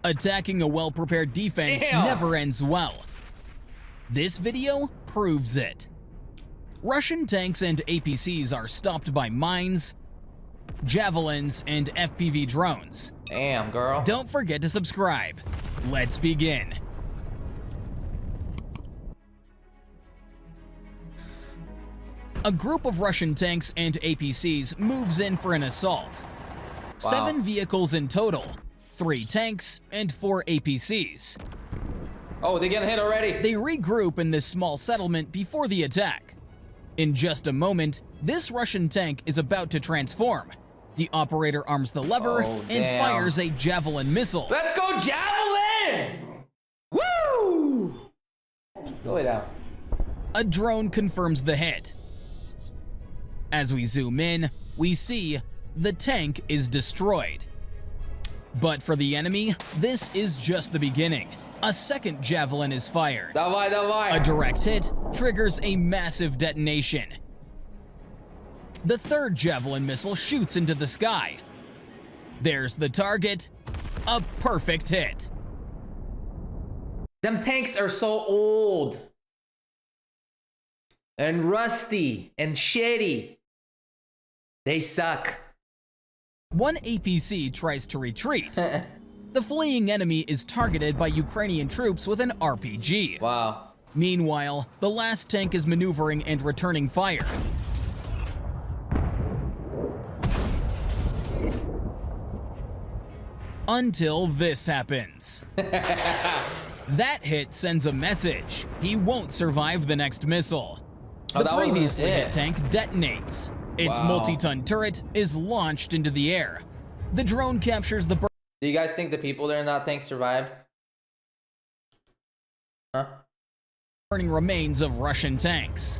Attacking a well-prepared defense never ends well. This video proves it. Russian tanks and APCs are stopped by mines, javelins, and FPV drones. Damn, girl. Don't forget to subscribe. Let's begin. A group of Russian tanks and APCs moves in for an assault. Wow. 7 vehicles in total, 3 tanks and 4 APCs. Oh, they getting hit already? They regroup in this small settlement before the attack. In just a moment, this Russian tank is about to transform. The operator arms the lever and fires a javelin missile. Let's go javelin! Woo! Go lay down. A drone confirms the hit. As we zoom in, we see the tank is destroyed. But for the enemy, this is just the beginning. A second javelin is fired. Давай, давай. A direct hit triggers a massive detonation. The third javelin missile shoots into the sky. There's the target. A perfect hit. Them tanks are so old and rusty and shitty. They suck. One APC tries to retreat. The fleeing enemy is targeted by Ukrainian troops with an RPG. Wow. Meanwhile, the last tank is maneuvering and returning fire. Until this happens. That hit sends a message. He won't survive the next missile. The previously hit tank detonates. Its multi-ton turret is launched into the air. The drone captures the... Do you guys think the people there in that tank survived? Huh? Burning remains of Russian tanks.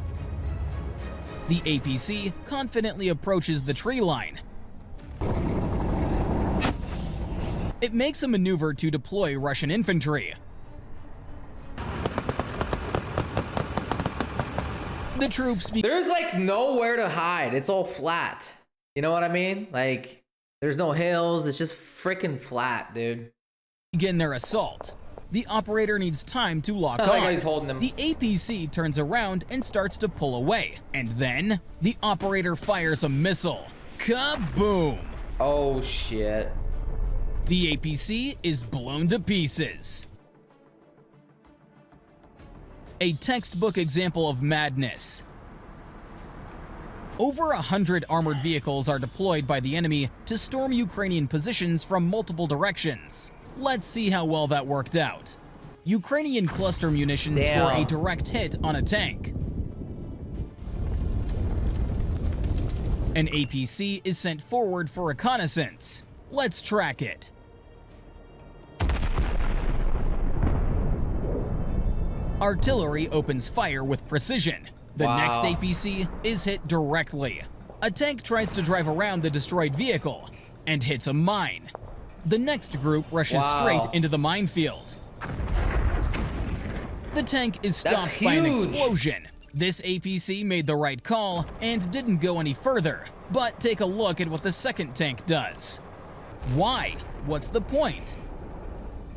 The APC confidently approaches the tree line. It makes a maneuver to deploy Russian infantry. The troops There's like nowhere to hide. It's all flat. You know what I mean? Like, there's no hills. It's just freaking flat, dude. Begin their assault. The operator needs time to lock on. Guy's holding them. The APC turns around and starts to pull away. And then, the operator fires a missile. Kaboom! Oh, shit. The APC is blown to pieces. A textbook example of madness. Over 100 armored vehicles are deployed by the enemy to storm Ukrainian positions from multiple directions. Let's see how well that worked out. Ukrainian cluster munitions score a direct hit on a tank. An APC is sent forward for reconnaissance. Let's track it. Artillery opens fire with precision. The next APC is hit directly. A tank tries to drive around the destroyed vehicle and hits a mine. The next group rushes straight into the minefield. The tank is stopped by an explosion. This APC made the right call and didn't go any further. But take a look at what the second tank does. Why? What's the point?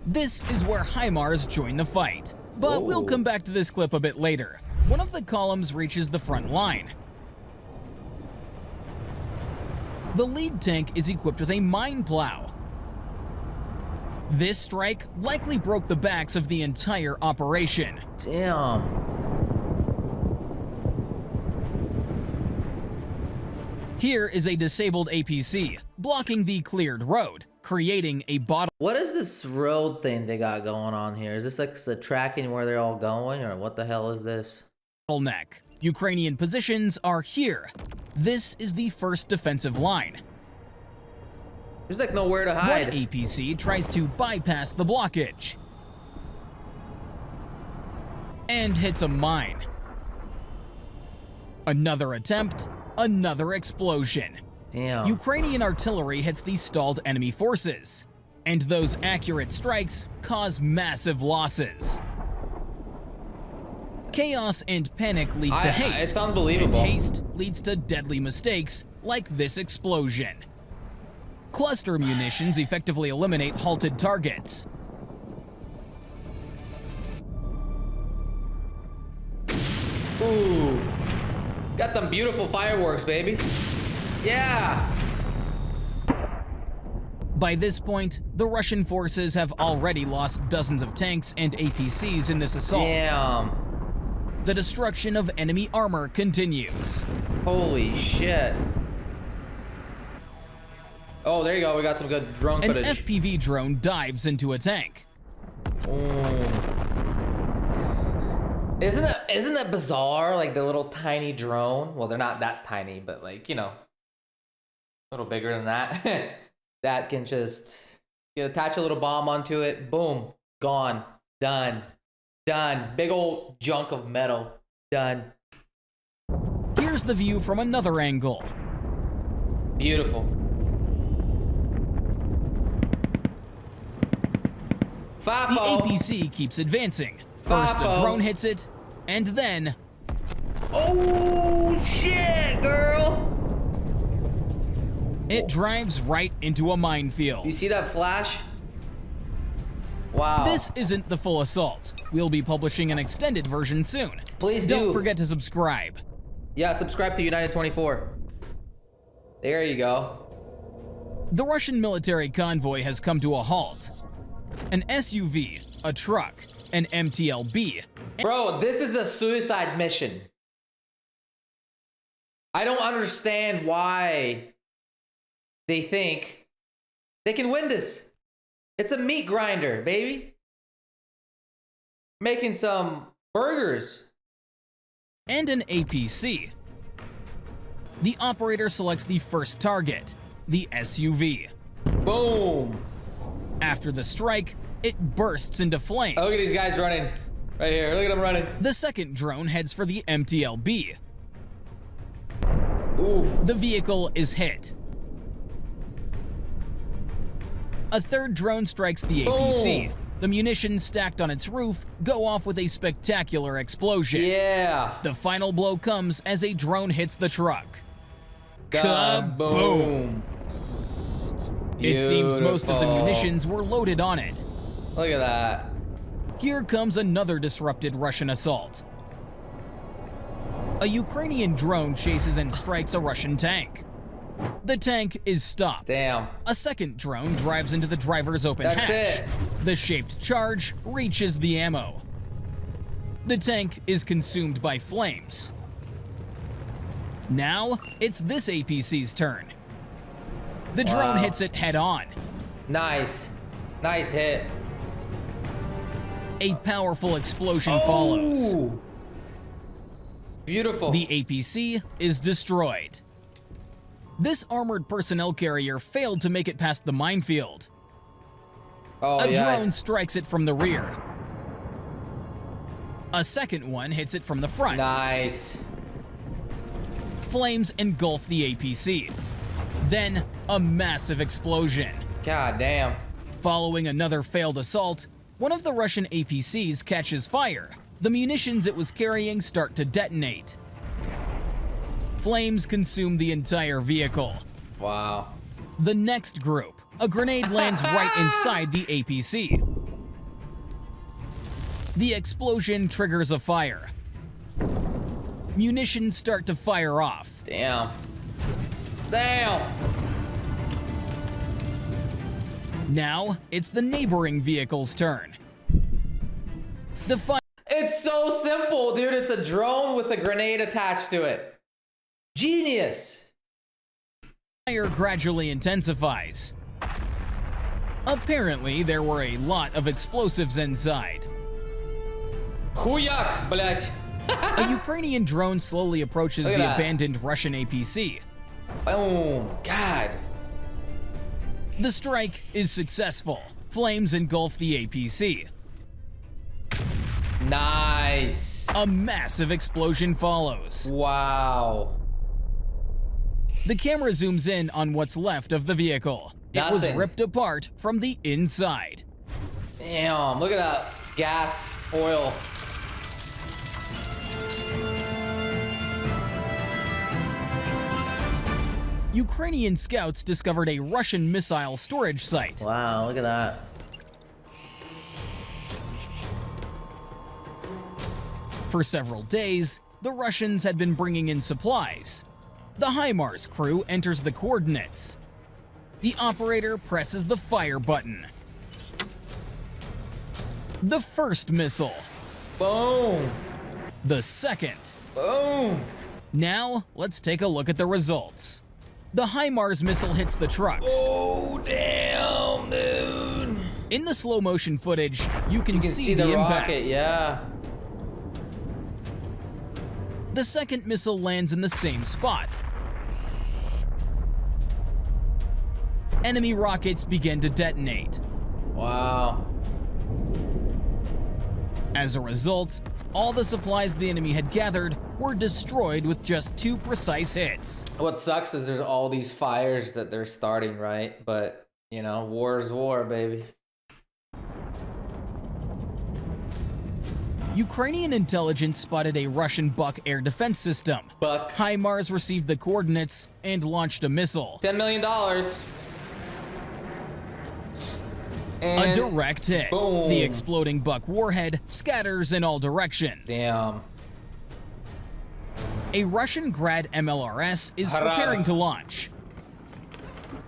This is where HIMARS join the fight. But we'll come back to this clip a bit later. One of the columns reaches the front line. The lead tank is equipped with a mine plow. This strike likely broke the backs of the entire operation. Damn. Here is a disabled APC, blocking the cleared road, creating a bottle. What is this road thing they got going on here? Is this like the tracking where they're all going, or what the hell is this? Bottleneck. Ukrainian positions are here. This is the first defensive line. There's like nowhere to hide. One APC tries to bypass the blockage and hits a mine. Another attempt, another explosion. Damn. Ukrainian artillery hits the stalled enemy forces, and those accurate strikes cause massive losses. Chaos and panic lead to haste. It's unbelievable. And haste leads to deadly mistakes like this explosion. Cluster munitions effectively eliminate halted targets. Ooh. Got them beautiful fireworks, baby. Yeah. By this point, the Russian forces have already lost dozens of tanks and APCs in this assault. Damn. The destruction of enemy armor continues. Holy shit. Oh, there you go. We got some good drone An footage. FPV drone dives into a tank. Isn't it bizarre? Like the little tiny drone. Well, they're not that tiny, but like, you know, a little bigger than that. That can just, you attach a little bomb onto it. Boom. Gone. Done. Done. Big old junk of metal. Done. Here's the view from another angle. Beautiful. The FAFO. APC keeps advancing. First, a FAFO. drone hits it, and then Oh, shit, girl. it drives right into a minefield. You see that flash? Wow. This isn't the full assault. We'll be publishing an extended version soon. Please Don't do. forget to subscribe. Yeah, subscribe to United 24. There you go. The Russian military convoy has come to a halt. An SUV, a truck, an MTLB. Bro, this is a suicide mission. I don't understand why they think they can win this. It's a meat grinder, baby. Making some burgers. And an APC. The operator selects the first target, the SUV. Boom. After the strike, it bursts into flames. Oh, look at these guys running. Right here. Look at them running. The second drone heads for the MTLB. Oof. The vehicle is hit. A third drone strikes the APC. Boom. The munitions stacked on its roof go off with a spectacular explosion. Yeah. The final blow comes as a drone hits the truck. Kaboom. It seems most of the Beautiful. munitions were loaded on it. Look at that. Here comes another disrupted Russian assault. A Ukrainian drone chases and strikes a Russian tank. The tank is stopped. Damn. A second drone drives into the driver's open That's hatch. it. The shaped charge reaches the ammo. The tank is consumed by flames. Now, it's this APC's turn. The drone Wow. hits it head on. Nice. Nice hit. A powerful explosion follows. Ooh. Beautiful. The APC is destroyed. This armored personnel carrier failed to make it past the minefield. Oh, A yeah. drone strikes it from the rear. A second one hits it from the front. Nice. Flames engulf the APC. Then, a massive explosion. God damn. Following another failed assault, one of the Russian APCs catches fire. The munitions it was carrying start to detonate. Flames consume the entire vehicle. Wow. The next group, a grenade lands right inside the APC. The explosion triggers a fire. Munitions start to fire off. Damn. Damn. Now, it's the neighboring vehicle's turn. The It's so simple, dude. It's a drone with a grenade attached to it. Genius. fire gradually intensifies. Apparently, there were a lot of explosives inside. Хуяк, блядь. A Ukrainian drone slowly approaches Look the at that. abandoned Russian APC. Boom. God. The strike is successful. Flames engulf the APC. Nice. A massive explosion follows. Wow. The camera zooms in on what's left of the vehicle. It was Nothing. ripped apart from the inside. Damn. Look at that gas, oil. Ukrainian scouts discovered a Russian missile storage site. Wow, look at that. For several days, the Russians had been bringing in supplies. The HIMARS crew enters the coordinates. The operator presses the fire button. The first missile. Boom. The second. Boom. Now, let's take a look at the results. The HIMARS missile hits the trucks. Oh, damn, dude. In the slow motion footage, you can see the impact. rocket, yeah. The second missile lands in the same spot. Enemy rockets begin to detonate. Wow. As a result, all the supplies the enemy had gathered were destroyed with just 2 precise hits. What sucks is there's all these fires that they're starting, right? But, you know, war is war, baby. Ukrainian intelligence spotted a Russian Buk air defense system. Buck. HIMARS received the coordinates and launched a missile. $10 million. A And direct hit. boom. The exploding Buk warhead scatters in all directions. Damn. A Russian Grad MLRS is Hurrah. preparing to launch.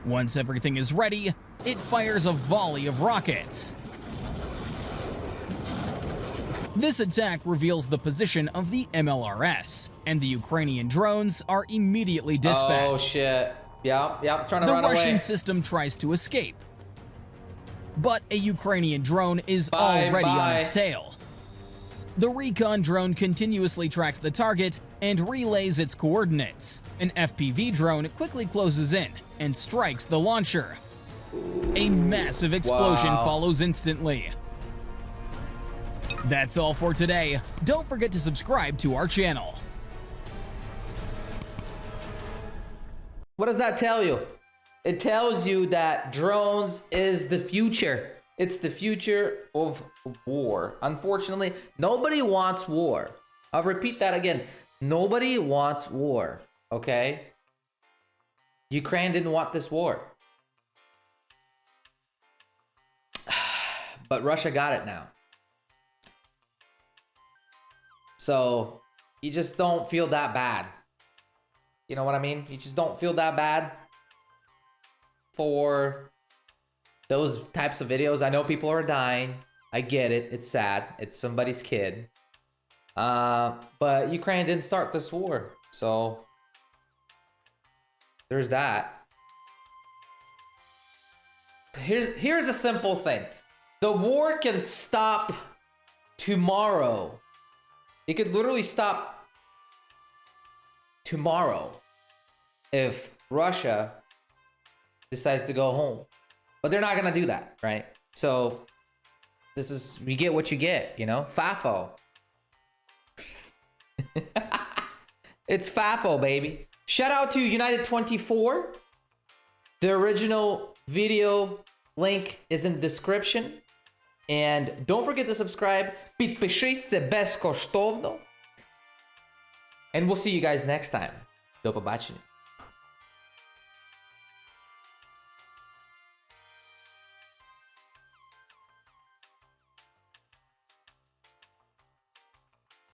Once everything is ready, it fires a volley of rockets. This attack reveals the position of the MLRS, and the Ukrainian drones are immediately dispatched. Oh, shit. Yeah, trying to The run Russian away. system tries to escape, but a Ukrainian drone is Bye, already on bye. its tail. The recon drone continuously tracks the target and relays its coordinates. An FPV drone quickly closes in and strikes the launcher. A massive explosion Wow. follows instantly. That's all for today. Don't forget to subscribe to our channel. What does that tell you? It tells you that drones is the future. It's the future of war. Unfortunately, nobody wants war. I'll repeat that again. Nobody wants war, okay? Ukraine didn't want this war. But Russia got it now. So, you just don't feel that bad. You know what I mean? You just don't feel that bad for those types of videos. I know people are dying. I get it. It's sad. It's somebody's kid. But Ukraine didn't start this war. So, there's that. Here's the simple thing. The war can stop tomorrow. It could literally stop tomorrow if Russia decides to go home. But they're not gonna do that, right? So this is, you get what you get, you know? FAFO. It's FAFO, baby. Shout out to United24. The original video link is in the description. And don't forget to subscribe. Підпишись, це безкоштовно. And we'll see you guys next time. До побачення.